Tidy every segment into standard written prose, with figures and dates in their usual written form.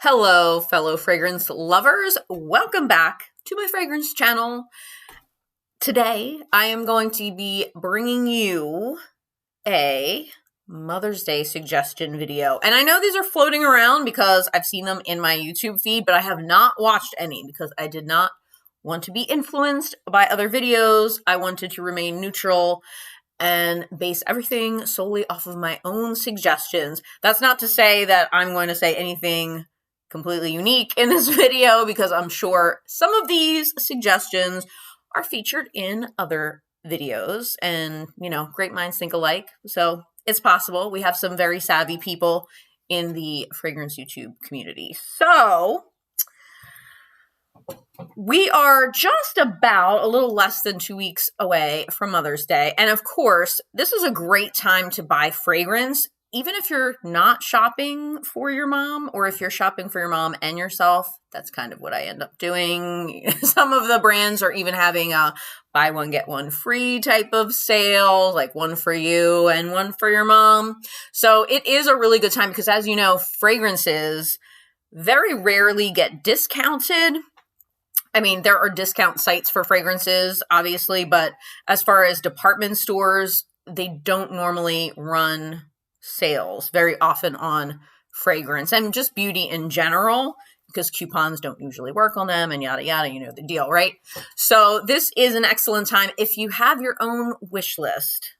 Hello, fellow fragrance lovers. Welcome back to my fragrance channel. Today, I am going to be bringing you a Mother's Day suggestion video. And I know these are floating around because I've seen them in my YouTube feed, but I have not watched any because I did not want to be influenced by other videos. I wanted to remain neutral and base everything solely off of my own suggestions. That's not to say that I'm going to say anything completely unique in this video because I'm sure some of these suggestions are featured in other videos and, great minds think alike. So it's possible. We have some very savvy people in the fragrance YouTube community. So we are just about a little less than 2 weeks away from Mother's Day. And of course, this is a great time to buy fragrance. Even if you're not shopping for your mom, or if you're shopping for your mom and yourself, that's kind of what I end up doing. Some of the brands are even having a buy one, get one free type of sale, like one for you and one for your mom. So it is a really good time because, as you know, fragrances very rarely get discounted. I mean, there are discount sites for fragrances, obviously, but as far as department stores, they don't normally run sales very often on fragrance and just beauty in general because coupons don't usually work on them and yada yada, you know the deal, right? So this is an excellent time if you have your own wish list.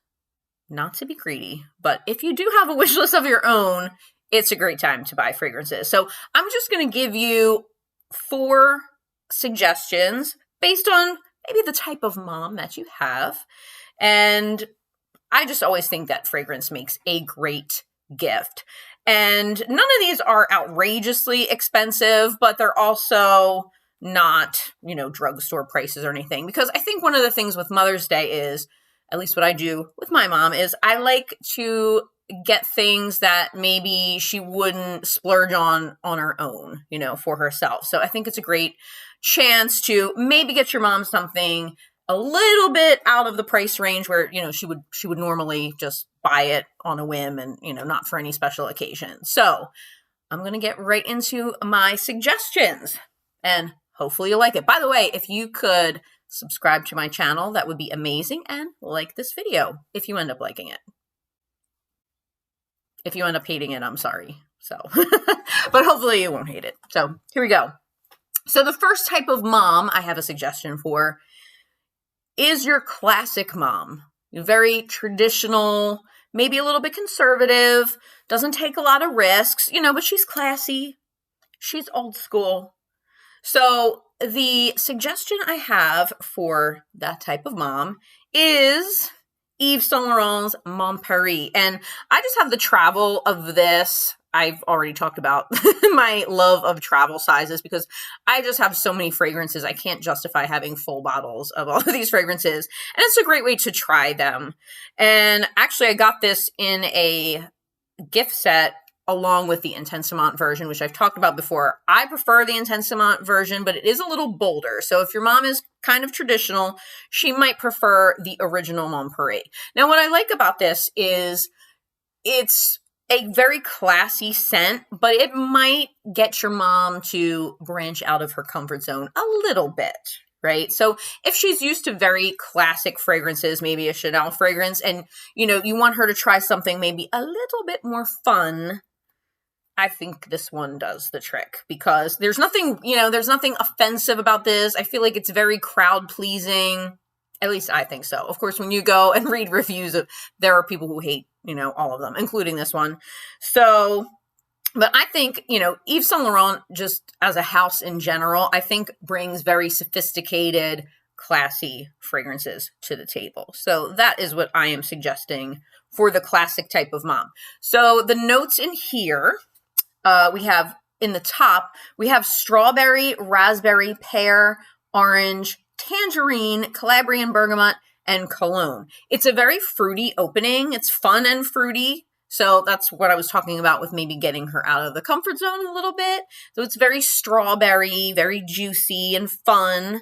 Not to be greedy, but if you do have a wish list of your own, it's a great time to buy fragrances. So I'm just going to give you 4 suggestions based on maybe the type of mom that you have. And I just always think that fragrance makes a great gift. And none of these are outrageously expensive, but they're also not, drugstore prices or anything. Because I think one of the things with Mother's Day is, at least what I do with my mom, is I like to get things that maybe she wouldn't splurge on her own, for herself. So I think it's a great chance to maybe get your mom something a little bit out of the price range where, she would normally just buy it on a whim and, not for any special occasion. So I'm going to get right into my suggestions and hopefully you'll like it. By the way, if you could subscribe to my channel, that would be amazing, and like this video if you end up liking it. If you end up hating it, I'm sorry. So, but hopefully you won't hate it. So here we go. So the first type of mom I have a suggestion for is your classic mom. Very traditional, maybe a little bit conservative, doesn't take a lot of risks, but she's classy. She's old school. So the suggestion I have for that type of mom is Yves Saint Laurent's Mon Paris. And I just have the travel of this. I've already talked about my love of travel sizes because I just have so many fragrances. I can't justify having full bottles of all of these fragrances. And it's a great way to try them. And actually, I got this in a gift set along with the Intensiment version, which I've talked about before. I prefer the Intensiment version, but it is a little bolder. So if your mom is kind of traditional, she might prefer the original Mon Paris. Now, what I like about this is it's a very classy scent, but it might get your mom to branch out of her comfort zone a little bit, right? So if she's used to very classic fragrances, maybe a Chanel fragrance, and you want her to try something maybe a little bit more fun, I think this one does the trick because there's nothing offensive about this. I feel like it's very crowd pleasing. At least I think so. Of course, when you go and read reviews, there are people who hate, all of them, including this one. So, but I think, Yves Saint Laurent, just as a house in general, I think brings very sophisticated, classy fragrances to the table. So that is what I am suggesting for the classic type of mom. So the notes in here, we have in the top, we have strawberry, raspberry, pear, orange, tangerine, Calabrian bergamot, and cologne. It's a very fruity opening. It's fun and fruity. So that's what I was talking about with maybe getting her out of the comfort zone a little bit. So it's very strawberry, very juicy and fun.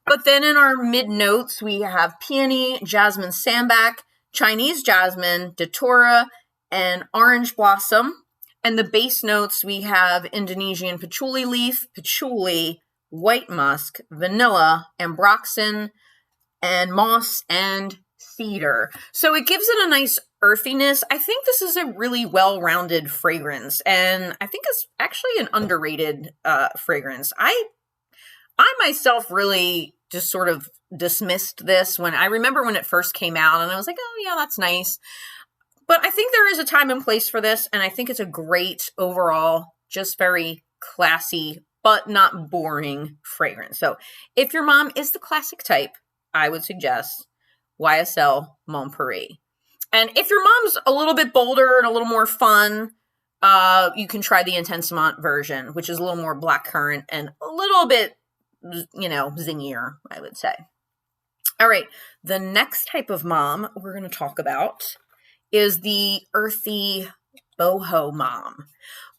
But then in our mid notes, we have peony, jasmine sambac, Chinese jasmine, datura, and orange blossom. And the base notes, we have Indonesian patchouli leaf, patchouli, white musk, vanilla, ambroxan, and moss and cedar. So it gives it a nice earthiness. I think this is a really well-rounded fragrance, and I think it's actually an underrated fragrance. I myself really just sort of dismissed this when I remember when it first came out, and I was like, oh yeah, that's nice. But I think there is a time and place for this, and I think it's a great overall, just very classy, but not boring fragrance. So if your mom is the classic type, I would suggest YSL Mon Paris. And if your mom's a little bit bolder and a little more fun, you can try the Intensament version, which is a little more blackcurrant and a little bit, zingier, I would say. All right, the next type of mom we're going to talk about is the earthy Boho Mom.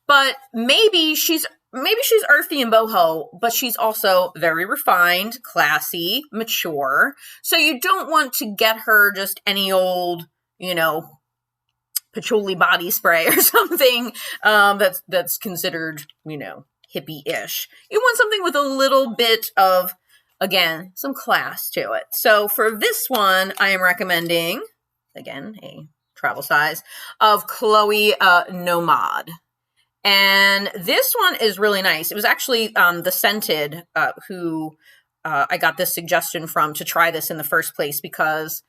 But maybe she's earthy and boho, but she's also very refined, classy, mature. So you don't want to get her just any old, patchouli body spray or something that's considered, hippie-ish. You want something with a little bit of, again, some class to it. So for this one, I am recommending, again, a travel size, of Chloe Nomade. And this one is really nice. It was actually the Scented who I got this suggestion from to try this in the first place, because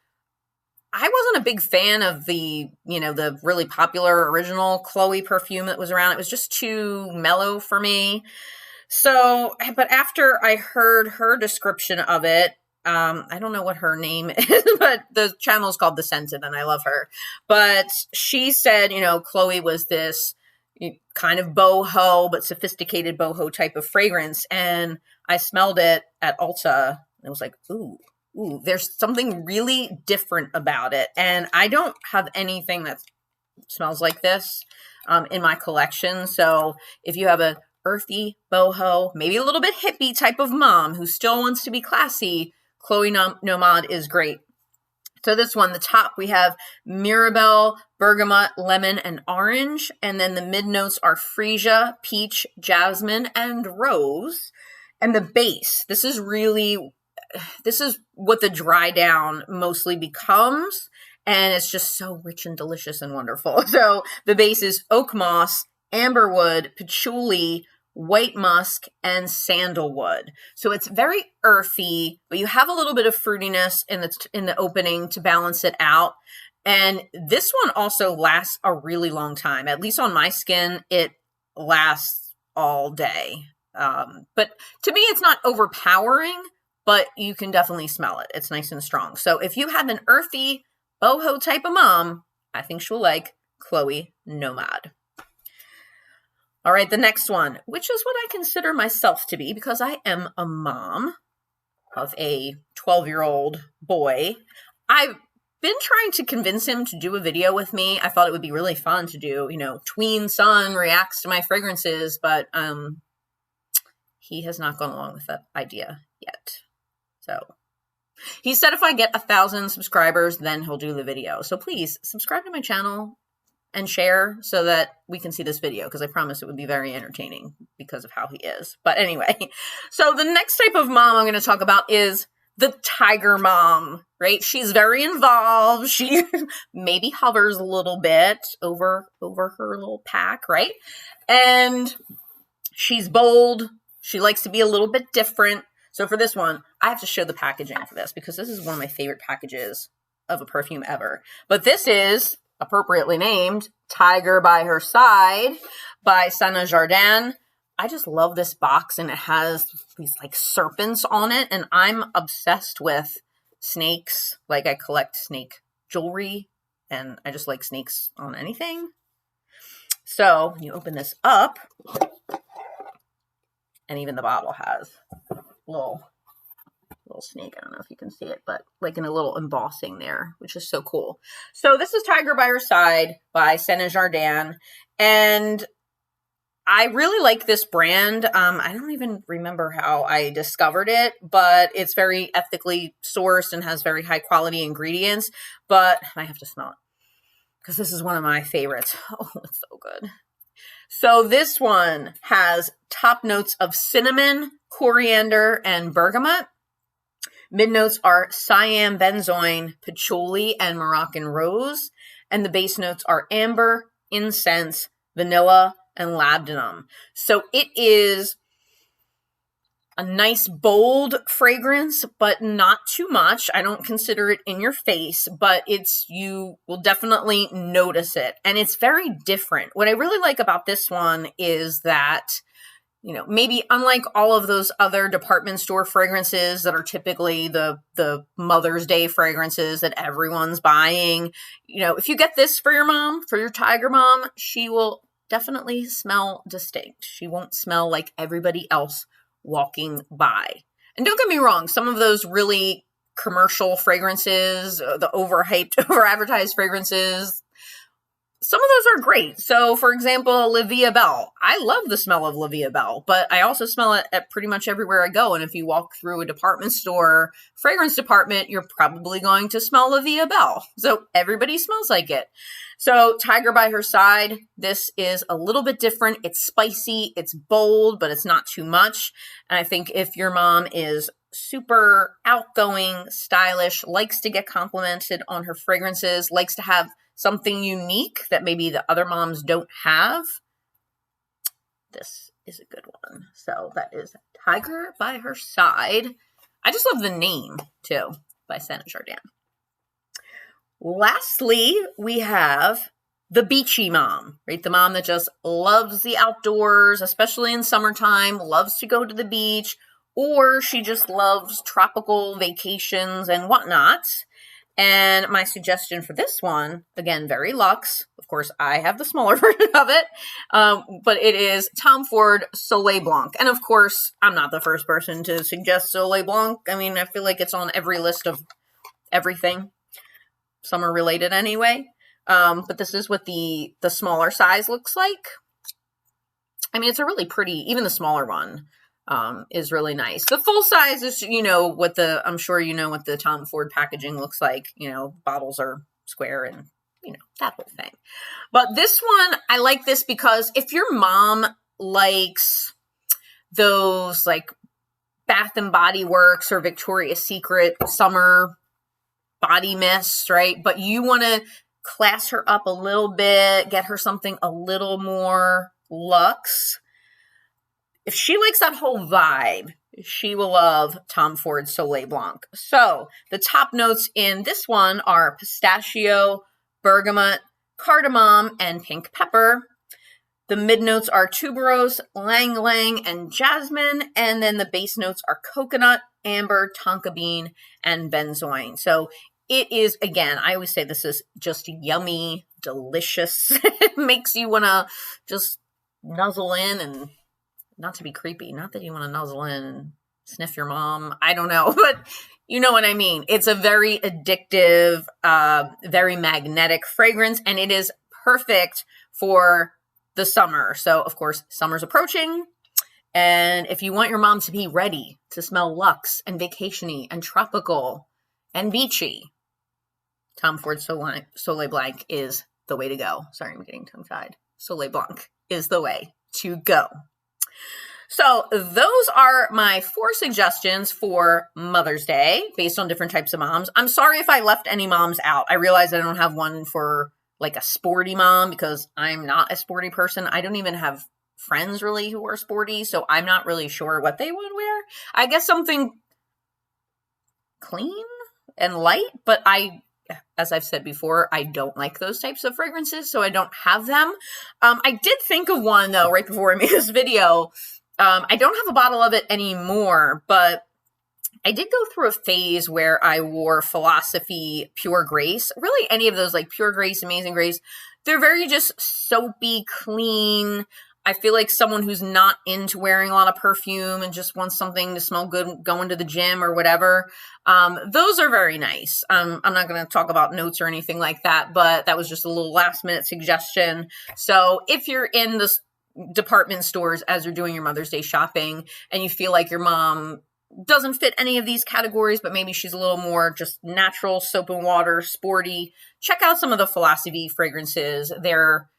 I wasn't a big fan of the really popular original Chloe perfume that was around. It was just too mellow for me. So, but after I heard her description of it, I don't know what her name is, but the channel is called The Scented, and I love her. But she said, Chloe was this kind of boho, but sophisticated boho type of fragrance. And I smelled it at Ulta, and it was like, ooh, there's something really different about it. And I don't have anything that smells like this in my collection. So if you have a earthy boho, maybe a little bit hippie type of mom who still wants to be classy, Chloe Nomade is great. So this one, the top, we have Mirabelle, bergamot, lemon, and orange. And then the mid notes are freesia, peach, jasmine, and rose. And the base, this is what the dry down mostly becomes. And it's just so rich and delicious and wonderful. So the base is oak moss, amberwood, patchouli, white musk, and sandalwood. So it's very earthy, but you have a little bit of fruitiness in the opening to balance it out. And this one also lasts a really long time. At least on my skin, it lasts all day. But to me, it's not overpowering, but you can definitely smell it. It's nice and strong. So if you have an earthy boho type of mom, I think she'll like Chloe Nomade. All right, the next one, which is what I consider myself to be, because I am a mom of a 12-year-old boy. I've been trying to convince him to do a video with me. I thought it would be really fun to do, tween son reacts to my fragrances, but he has not gone along with that idea yet. So he said if I get 1,000 subscribers, then he'll do the video. So please subscribe to my channel and share so that we can see this video, because I promise it would be very entertaining because of how he is. But anyway, so the next type of mom I'm going to talk about is the tiger mom, right? She's very involved. She maybe hovers a little bit over her little pack, right? And she's bold. She likes to be a little bit different. So for this one, I have to show the packaging for this, because this is one of my favorite packages of a perfume ever. But this is appropriately named Tiger by Her Side by Jardin. I just love this box, and it has these like serpents on it, and I'm obsessed with snakes. Like, I collect snake jewelry, and I just like snakes on anything. So you open this up, and even the bottle has a little snake. I don't know if you can see it, but like in a little embossing there, which is so cool. So this is Tiger by Her Side by Jardin, and I really like this brand. I don't even remember how I discovered it, but it's very ethically sourced and has very high quality ingredients. But I have to smell it, because this is one of my favorites. Oh, it's so good. So this one has top notes of cinnamon, coriander, and bergamot. Mid notes are cyan, benzoin, patchouli, and Moroccan rose. And the base notes are amber, incense, vanilla, and labdanum. So it is a nice bold fragrance, but not too much. I don't consider it in your face, but you will definitely notice it. And it's very different. What I really like about this one is that, you know, maybe unlike all of those other department store fragrances that are typically the Mother's Day fragrances that everyone's buying, you know, if you get this for your mom, for your tiger mom, she will definitely smell distinct. She won't smell like everybody else walking by. And don't get me wrong, some of those really commercial fragrances, the overhyped, over-advertised fragrances, some of those are great. So, for example, La Vie Belle. I love the smell of La Vie Belle, but I also smell it at pretty much everywhere I go. And if you walk through a department store fragrance department, you're probably going to smell La Vie Belle. So everybody smells like it. So Tiger by Her Side, this is a little bit different. It's spicy, it's bold, but it's not too much. And I think if your mom is super outgoing, stylish, likes to get complimented on her fragrances, likes to have something unique that maybe the other moms don't have, this is a good one. So that is Tiger by Her Side. I just love the name too, by Saint Jardin. Lastly, we have the Beachy Mom, right? The mom that just loves the outdoors, especially in summertime, loves to go to the beach, or she just loves tropical vacations and whatnot. And my suggestion for this one, again, very luxe. Of course, I have the smaller version of it, but it is Tom Ford Soleil Blanc. And of course, I'm not the first person to suggest Soleil Blanc. I mean, I feel like it's on every list of everything. Some are related anyway. But this is what the smaller size looks like. I mean, it's a really pretty, even the smaller one is really nice. The full size is, you know, I'm sure you know what the Tom Ford packaging looks like. You know, bottles are square and, you know, that whole thing. But this one, I like this because if your mom likes those like Bath and Body Works or Victoria's Secret summer body mist, right? But you want to class her up a little bit, get her something a little more luxe. If she likes that whole vibe, she will love Tom Ford Soleil Blanc. So the top notes in this one are pistachio, bergamot, cardamom, and pink pepper. The mid notes are tuberose, lang lang, and jasmine. And then the base notes are coconut, amber, tonka bean, and benzoin. So it is, again, I always say this is just yummy, delicious. It makes you want to just nuzzle in, and not to be creepy, not that you want to nuzzle in and sniff your mom. I don't know, but you know what I mean. It's a very addictive, very magnetic fragrance, and it is perfect for the summer. So, of course, summer's approaching. And if you want your mom to be ready to smell luxe and vacation-y and tropical and beachy, Tom Ford Soleil Blanc is the way to go. Sorry, I'm getting tongue-tied. Soleil Blanc is the way to go. So those are my 4 suggestions for Mother's Day based on different types of moms. I'm sorry if I left any moms out. I realize I don't have one for like a sporty mom because I'm not a sporty person. I don't even have friends really who are sporty, so I'm not really sure what they would wear. I guess something clean and light, but as I've said before, I don't like those types of fragrances, so I don't have them. I did think of one, though, right before I made this video. I don't have a bottle of it anymore, but I did go through a phase where I wore Philosophy Pure Grace. Really, any of those, like Pure Grace, Amazing Grace, they're very just soapy, clean. I feel like someone who's not into wearing a lot of perfume and just wants something to smell good going to the gym or whatever. Those are very nice. I'm not going to talk about notes or anything like that, but that was just a little last minute suggestion. So if you're in the department stores as you're doing your Mother's Day shopping and you feel like your mom doesn't fit any of these categories, but maybe she's a little more just natural, soap and water, sporty, check out some of the Philosophy fragrances. They're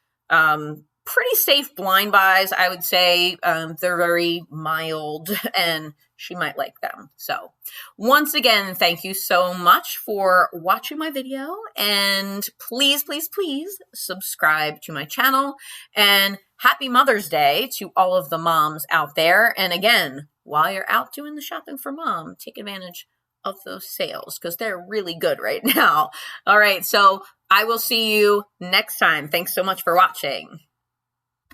pretty safe blind buys, I would say. They're very mild and she might like them. So once again, thank you so much for watching my video, and please, please, please subscribe to my channel, and happy Mother's Day to all of the moms out there. And again, while you're out doing the shopping for mom, take advantage of those sales because they're really good right now. All right, so I will see you next time. Thanks so much for watching.